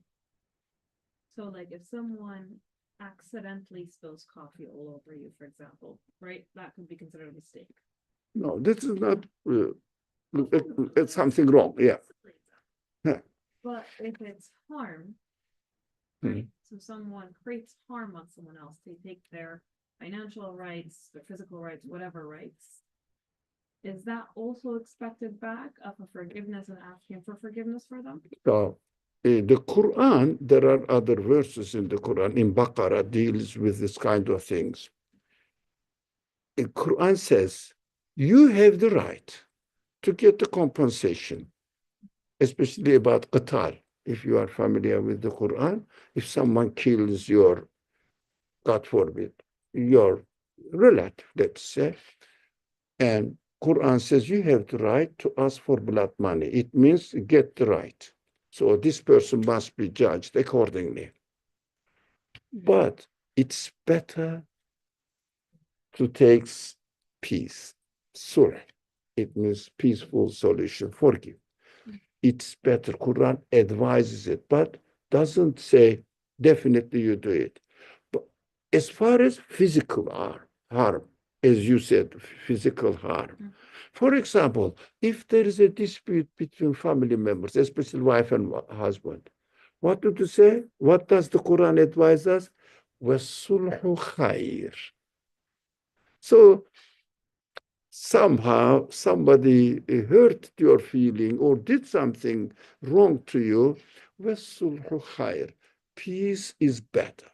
So like if someone accidentally spills coffee all over you, for example, right? That could be considered a mistake. No, this is not, it's something wrong, yeah. Yeah. But if it's harm, Hmm. right? So someone creates harm on someone else, they take their financial rights, their physical rights, whatever rights. Is that also expected back of a forgiveness and asking for forgiveness for them? So the Quran, there are other verses in the Quran, in Baqarah, deals with this kind of things. The Quran says, you have the right to get the compensation, especially about qatal. If you are familiar with the Quran, if someone kills your, God forbid, your relative, let's say, and Quran says you have the right to ask for blood money. It means get the right. So this person must be judged accordingly. But it's better to take peace. Surah. It means peaceful solution. Forgive. It's better. Quran advises it, but doesn't say definitely you do it. But as far as physical harm, harm, as you said, physical harm. For example, if there is a dispute between family members, especially wife and husband, what do you say? What does the Quran advise us? وَالصُّلْحُ خَيْرٌ. So somehow somebody hurt your feeling or did something wrong to you, وَالصُّلْحُ خَيْرٌ. Peace is better.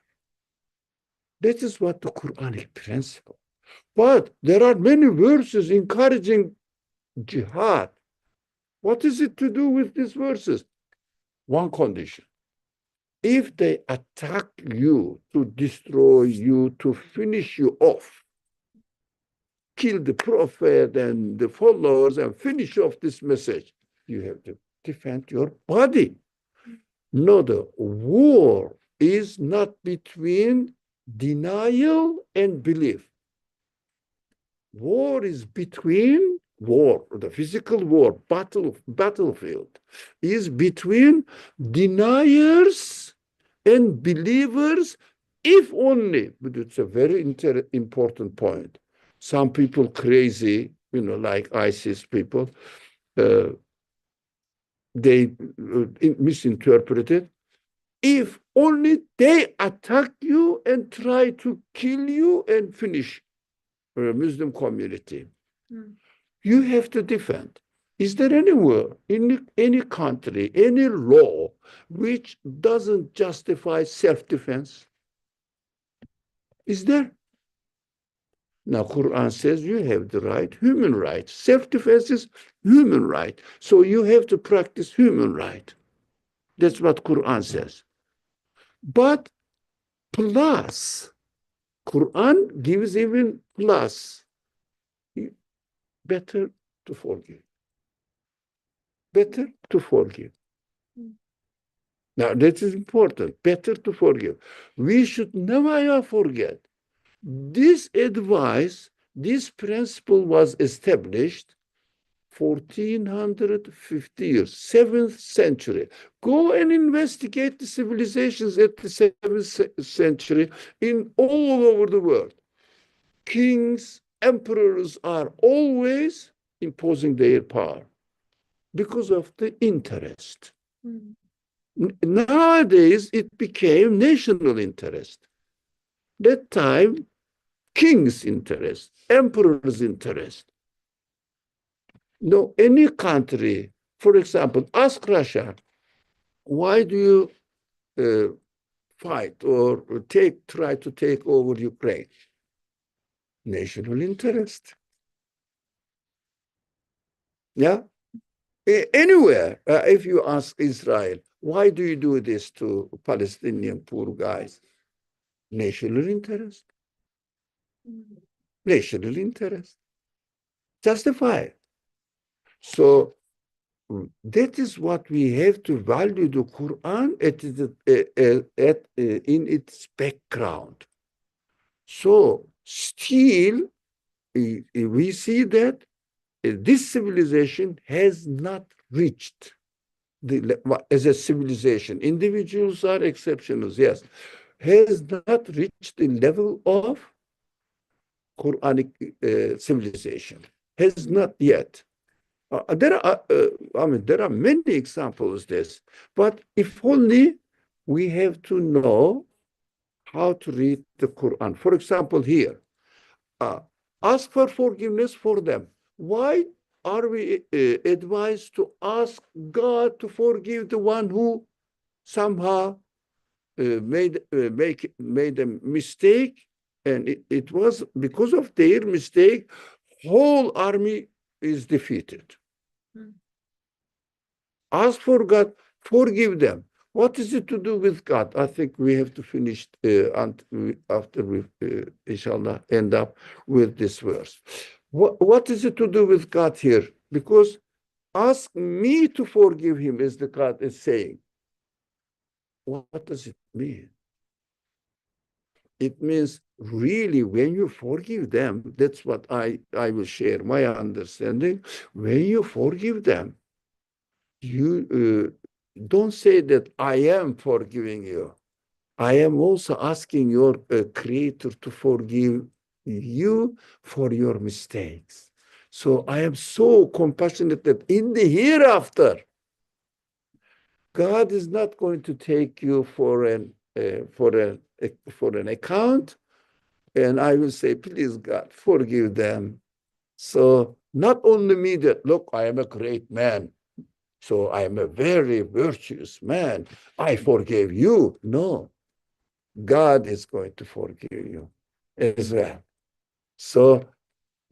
That is what the Quranic principle. But there are many verses encouraging jihad. What is it to do with these verses? One condition. If they attack you to destroy you, to finish you off, kill the prophet and the followers and finish off this message, you have to defend your body. No, the war is not between denial and belief. War is between the physical war, battlefield, is between deniers and believers, if only, but it's a very important point. Some people crazy, like ISIS people, they misinterpret it. If only they attack you and try to kill you and finish Muslim community. You have to defend. Is there anywhere in any country, any law which doesn't justify self-defense? Is there? Now, Quran says you have the right, human right. Self-defense is human right. So you have to practice human right. That's what Quran says. But plus, Quran gives even plus. Better to forgive. Better to forgive. Now, that is important. Better to forgive. We should never forget. This advice, this principle was established 1450 years, 7th century. Go and investigate the civilizations at the 7th century in all over the world. Kings, emperors are always imposing their power because of the interest. Nowadays, it became national interest. That time, king's interest, emperor's interest. No, any country, for example, ask Russia, why do you fight or try to take over Ukraine? National interest. Yeah. Anywhere, if you ask Israel, why do you do this to Palestinian poor guys? National interest. National interest. Justify. So that is what we have to value the Quran in its background. So still, we see that this civilization has not reached as a civilization. Individuals are exceptions, yes, has not reached the level of Quranic civilization. Has not yet. There are many examples of this, but if only we have to know how to read the Quran. For example, here, ask for forgiveness for them. Why are we advised to ask God to forgive the one who somehow made a mistake, and it was because of their mistake, whole army is defeated. Ask for God, forgive them. What is it to do with God? I think we have to finish after we, inshallah, end up with this verse. What is it to do with God here? Because ask me to forgive him, as the God is saying. What does it mean? It means really when you forgive them, that's what I will share my understanding. When you forgive them, you don't say that I am forgiving you. I am also asking your creator to forgive you for your mistakes. So I am so compassionate that in the hereafter, God is not going to take you for an account, and I will say, please God, forgive them. So not only me that, look, I am a great man, so I am a very virtuous man, I forgave you. No, God is going to forgive you as well. So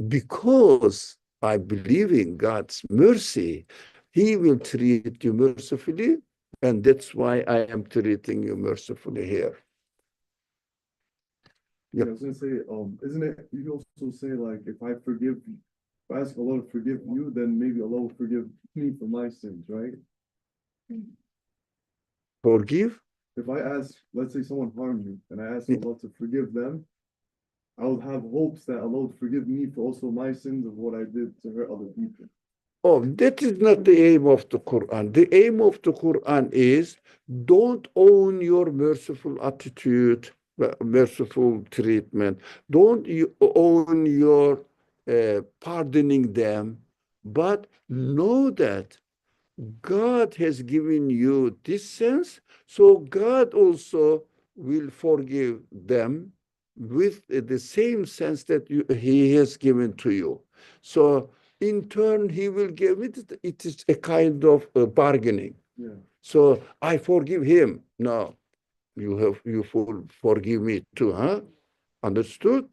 because I believe in God's mercy, He will treat you mercifully, and that's why I am treating you mercifully here. Yeah, I was gonna say, isn't it, you also say like, if I ask Allah to forgive you, then maybe Allah will forgive me for my sins, right? Forgive? If I ask, let's say someone harmed me, and I ask Allah to forgive them, I would have hopes that Allah would forgive me for also my sins of what I did to hurt other people. Oh, that is not the aim of the Quran. The aim of the Quran is don't own your merciful attitude, merciful treatment. Don't you own your pardoning them, but know that God has given you this sense, so God also will forgive them with the same sense that He has given to you. So in turn, He will give it. It is a kind of bargaining. Yeah. So I forgive him. No, you forgive me too, huh? Understood?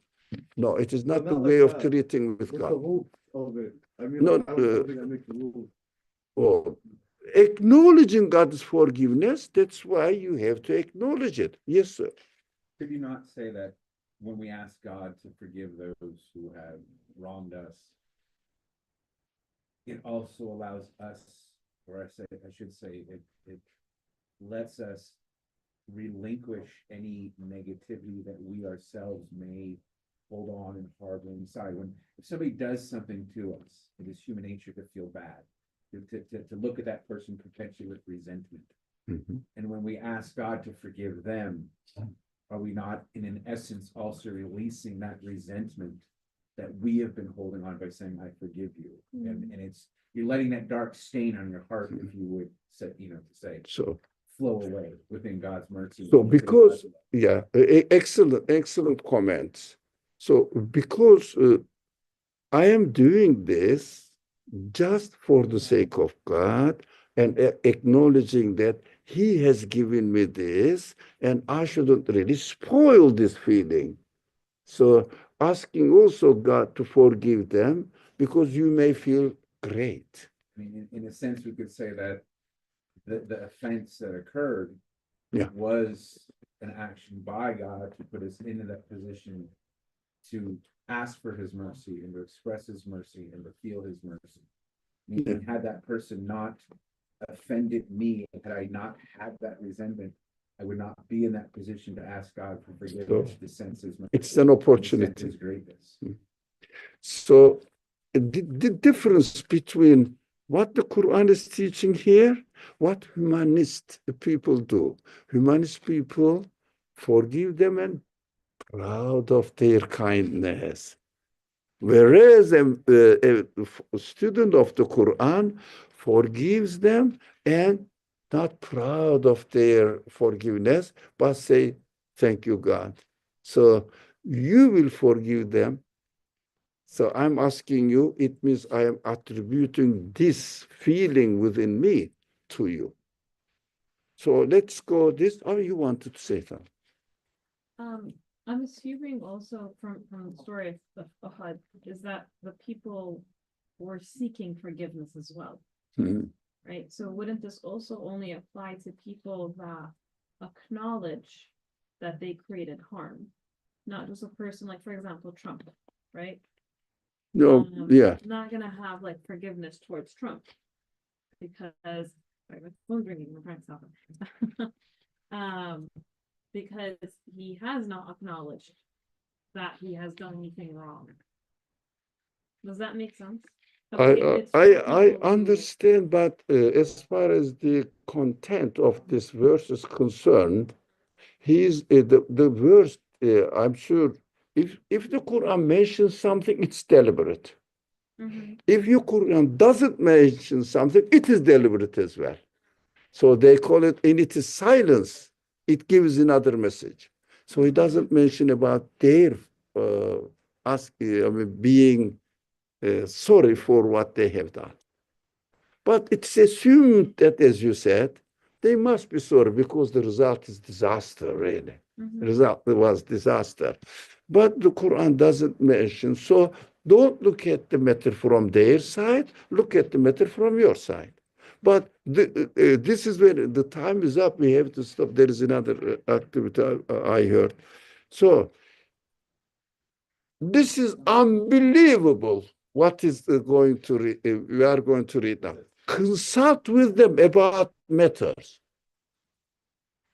No, it is not But the not way like of that. treating with What's the God. hope of it? I mean, No, like, I don't think I make the rules. Oh, acknowledging God's forgiveness, that's why you have to acknowledge it. Yes, sir. Could you not say that when we ask God to forgive those who have wronged us, it also allows us, or I should say, it lets us relinquish any negativity that we ourselves may hold on and harbor inside. When if somebody does something to us, it is human nature to feel bad, to look at that person potentially with resentment. Mhm. And when we ask God to forgive them, are we not, in essence, also releasing that resentment that we have been holding on by saying, I forgive you? And it's, you're letting that dark stain on your heart, if you would say, to say, So, flow away within God's mercy. so because, yeah, excellent comments. So because I am doing this just for the sake of God and acknowledging that He has given me this, and I shouldn't really spoil this feeling. So asking also God to forgive them because you may feel great. I mean, in a sense, we could say that the offense that occurred was an action by God to put us into that position to ask for His mercy and to express His mercy and to feel His mercy. Meaning, had that person not offended me, had I not had that resentment, I would not be in that position to ask God for forgiveness, to sense His mercy. It's an opportunity. His greatness. So the difference between what the Quran is teaching here, what humanist people do. Humanist people forgive them and proud of their kindness. Whereas a student of the Quran forgives them and not proud of their forgiveness, but say, thank you, God. So you will forgive them. So I'm asking you, it means I am attributing this feeling within me to you. So let's go this. Oh, you wanted to say something. I'm assuming also from the story of Uhud is that the people were seeking forgiveness as well, right? So wouldn't this also only apply to people that acknowledge that they created harm, not just a person like, for example, Trump, right? No, yeah. Not gonna have like forgiveness towards Trump because sorry, my phone's ringing. I'm trying to stop him. Because he has not acknowledged that he has done anything wrong. Does that make sense? I understand, but as far as the content of this verse is concerned, the verse, I'm sure If the Quran mentions something, it's deliberate. Mhm. If your Quran doesn't mention something, it is deliberate as well. So they call it, and it is silence. It gives another message. So he doesn't mention about their being sorry for what they have done. But it's assumed that, as you said, they must be sorry because the result is disaster, really. Mhm. The result was disaster. But the Quran doesn't mention. So don't look at the matter from their side, look at the matter from your side. But this is when the time is up. We have to stop. There is another activity I heard. So this is unbelievable. What is going to read? We are going to read now. Consult with them about matters.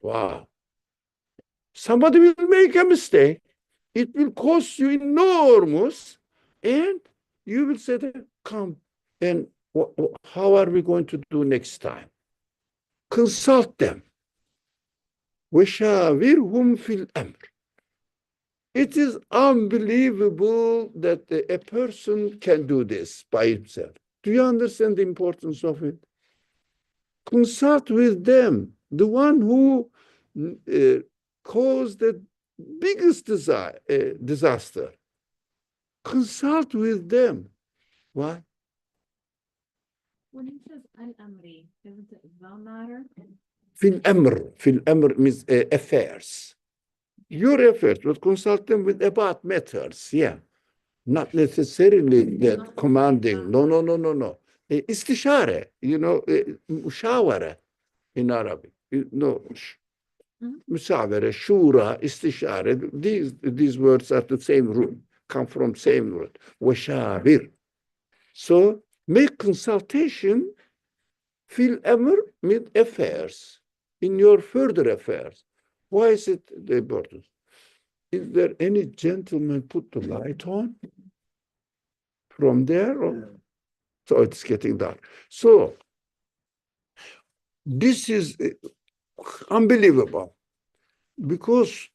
Wow. Somebody will make a mistake. It will cost you enormous, and you will say, come, and how are we going to do next time? Consult them. وَشَاوِرْهُمْ فِي الْأَمْرِ. It is unbelievable that a person can do this by himself. Do you understand the importance of it? Consult with them, the one who caused the biggest disaster. Consult with them. Why? When he says al-amri, isn't it the matter? Fil amr means affairs. Your affairs, but consult them with about matters. Yeah. Not necessarily that commanding. No, no, no, no, no. استشارة, مشاورة in Arabic. No, مشاورة, shura, استشارة. These words are the same root, come from same root. وشاور. So make consultation fil amr with affairs, in your further affairs. Why is it the importance? Is there any gentleman put the light on from there? So it's getting dark. So this is unbelievable because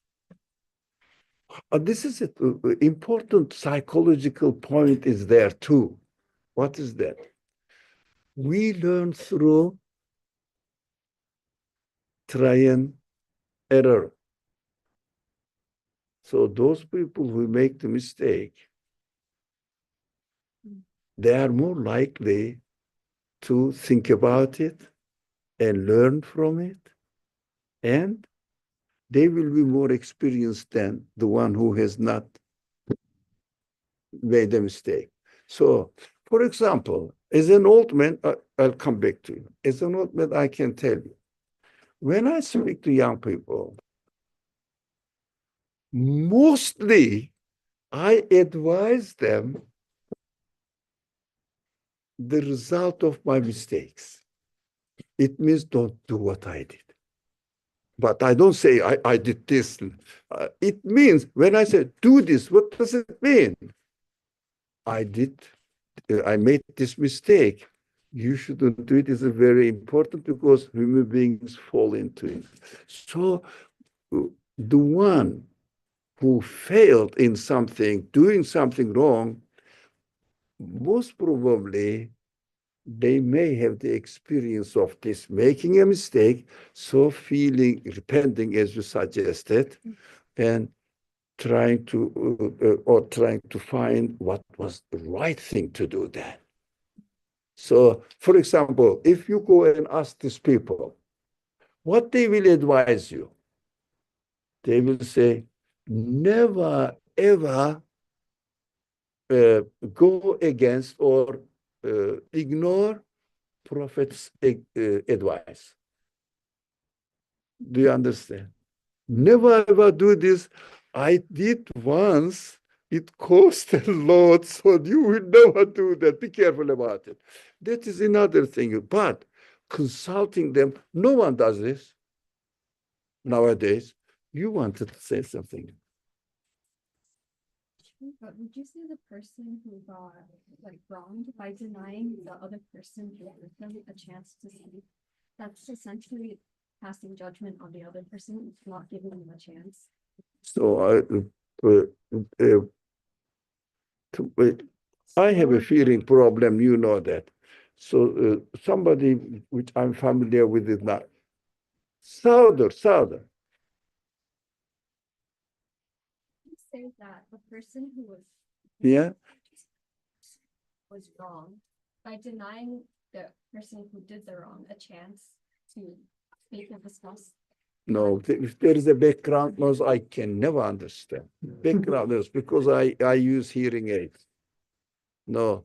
this is an important psychological point is there too. What is that? We learn through try and error. So those people who make the mistake, they are more likely to think about it and learn from it, and they will be more experienced than the one who has not made a mistake. So, for example, as an old man, I'll come back to you. As an old man, I can tell you, when I speak to young people, mostly I advise them the result of my mistakes. It means don't do what I did. But I don't say I did this. It means when I say do this, what does it mean? I made this mistake. You shouldn't do it. It's very important because human beings fall into it. So the one who failed in something, doing something wrong, most probably they may have the experience of this, making a mistake, so repenting as you suggested, and trying to find what was the right thing to do then. So, for example, if you go and ask these people, what they will advise you, they will say, never, ever go against or ignore Prophet's advice. Do you understand? Never ever do this. I did once. It cost a lot, so you will never do that. Be careful about it. That is another thing. But consulting them, no one does this nowadays. You wanted to say something. But would you say the person who got wronged by denying the other person gave them a chance to speak? That's essentially passing judgment on the other person, not giving them a chance. So uh, uh, I have a feeling problem, you know that. So somebody which I'm familiar with is not. Southern. You say that the person who Yeah. was wrong by denying the person who did the wrong a chance to speak and discuss. No, if there is a background noise, I can never understand. Background noise, because I use hearing aids. No,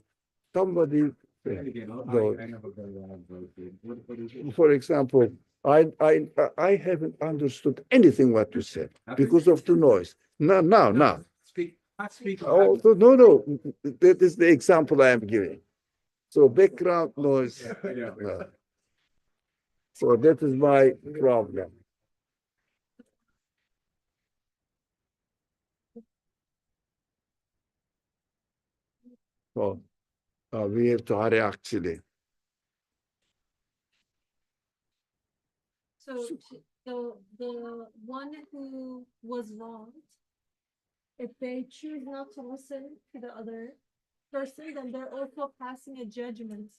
somebody, Again, no. I never go around voting. What is it? For example, I haven't understood anything what you said because of the noise. Now. Speak, not speak. Oh, no. That is the example I am giving. So background noise. Yeah, I know. No. So that is my problem. So we have to hurry actually. So the one who was wronged, if they choose not to listen to the other person, then they're also passing a judgment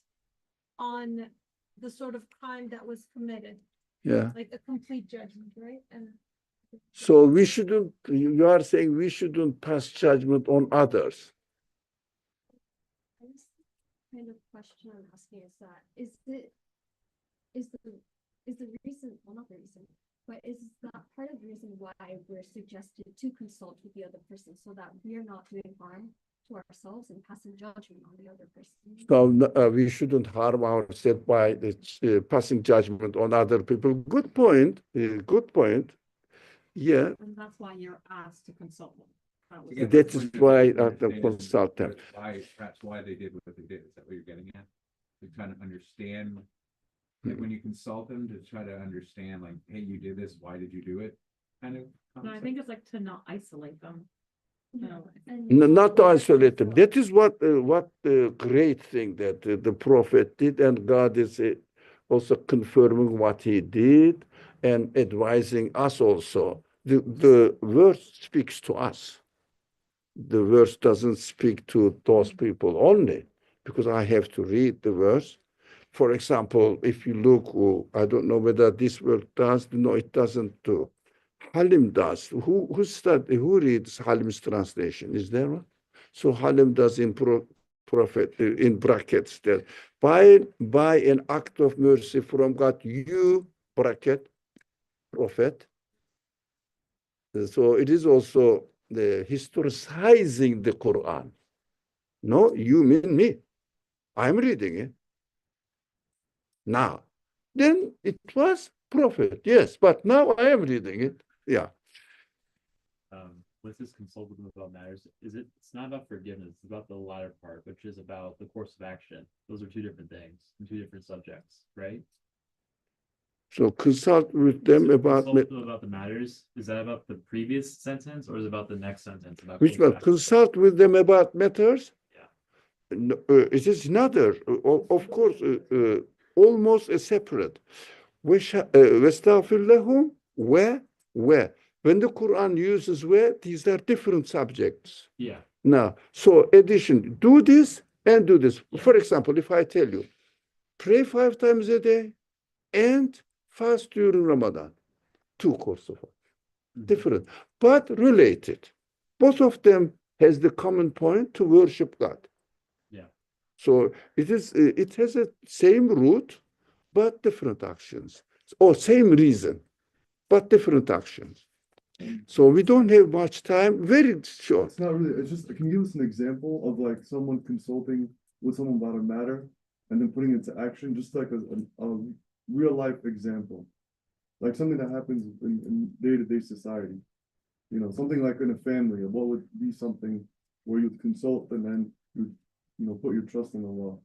on the sort of crime that was committed, Yeah. like a complete judgment, right? And So we shouldn't, you are saying we shouldn't pass judgment on others. I guess the kind of question I'm asking is that is the reason, well, not the reason, but is that part of the reason why we're suggested to consult with the other person so that we're not doing harm to ourselves and passing judgment on the other person? So we shouldn't harm ourselves by passing judgment on other people. Good point. Good point. Yeah, and that's why you're asked to consult them. Again, that is why I have to understand consult them. Perhaps why they did what they did. Is that what you're getting at? They're trying to understand, like when you consult them to try to understand, like, hey, you did this, why did you do it? Kind of. No, I think it's like to not isolate them. No. And Not to isolate them. That is what the great thing that the prophet did, and God is also confirming what he did and advising us also. The verse speaks to us. The verse doesn't speak to those people only, because I have to read the verse. For example, if you look, I don't know whether this word does. No, it doesn't do. Halim does. Who reads Halim's translation? Is there one? So Halim does in prophet in brackets there. By an act of mercy from God, you bracket prophet. So it is also the historicizing the Quran. No, you mean me. I'm reading it. Now, then it was prophet, yes, but now I am reading it. Yeah. With this consult with them about matters, it's not about forgiveness, it's about the latter part, which is about the course of action. Those are two different things and two different subjects, right? So consult with them So about consult with them about the matters. Is that about the previous sentence or is it about the next sentence? About which course of one? action? Consult with them about matters. Yeah. No, it is another, of course, almost a separate. وَاسْتَغْفِرْ لَهُمْ where. When the Quran uses where, these are different subjects. Yeah. Now, so addition, do this and do this. For example, if I tell you, pray 5 times a day and fast during Ramadan, 2 courses of different, but related. Both of them has the common point to worship God. Yeah. So it has a same root, but different actions, or same reason, but different actions. So we don't have much time. Very short. It's not really, it's just, can you give us an example of like someone consulting with someone about a matter and then putting it into action, just like a real life example? Like something that happens in day-to-day society. You know, something like in a family, or what would be something where you'd consult and then you'd put your trust in Allah.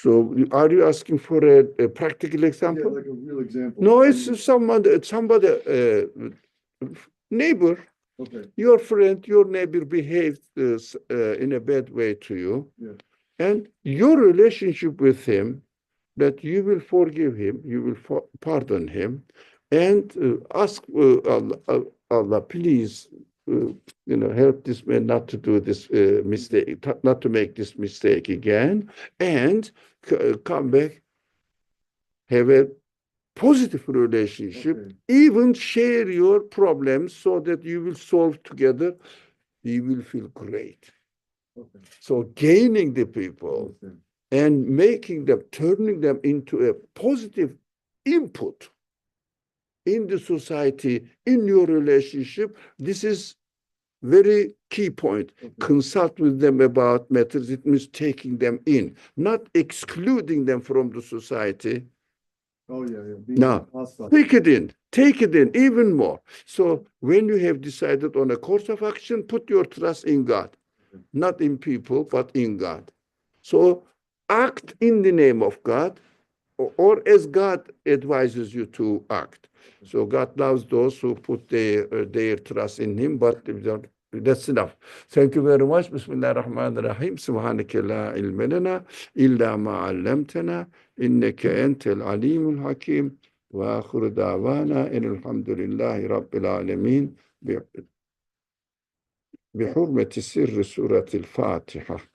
So are you asking for a practical Yeah, example? like a real example. No, it's somebody neighbor. Okay, Your friend, your neighbor behaved in a bad way to you. Yeah. And your relationship with him, that you will forgive him, you will pardon him, and ask Allah, please help this man not to do this mistake, not to make this mistake again, and come back, have a positive relationship, Okay. even share your problems so that you will solve together. You will feel great. Okay. So gaining the people Understand. and making them, turning them into a positive input in the society, in your relationship, this is very key point. Okay. Consult with them about matters. It means taking them in, not excluding them from the society. Oh, yeah, yeah. Being No, hostile. take it in even more. So when you have decided on a course of action, put your trust in God, not in people, but in God. So act in the name of God, or as God advises you to act. So God loves those who put their trust in Him, but that's enough. Thank you very much. Bismillah ar-Rahman ar-Rahim. Subhanaka la ilma lana illa ma 'allamtana innaka antal alimul hakim. Wa akhiru da'wana alhamdulillahi rabbil alamin. بحرمة سر سورة الفاتحة.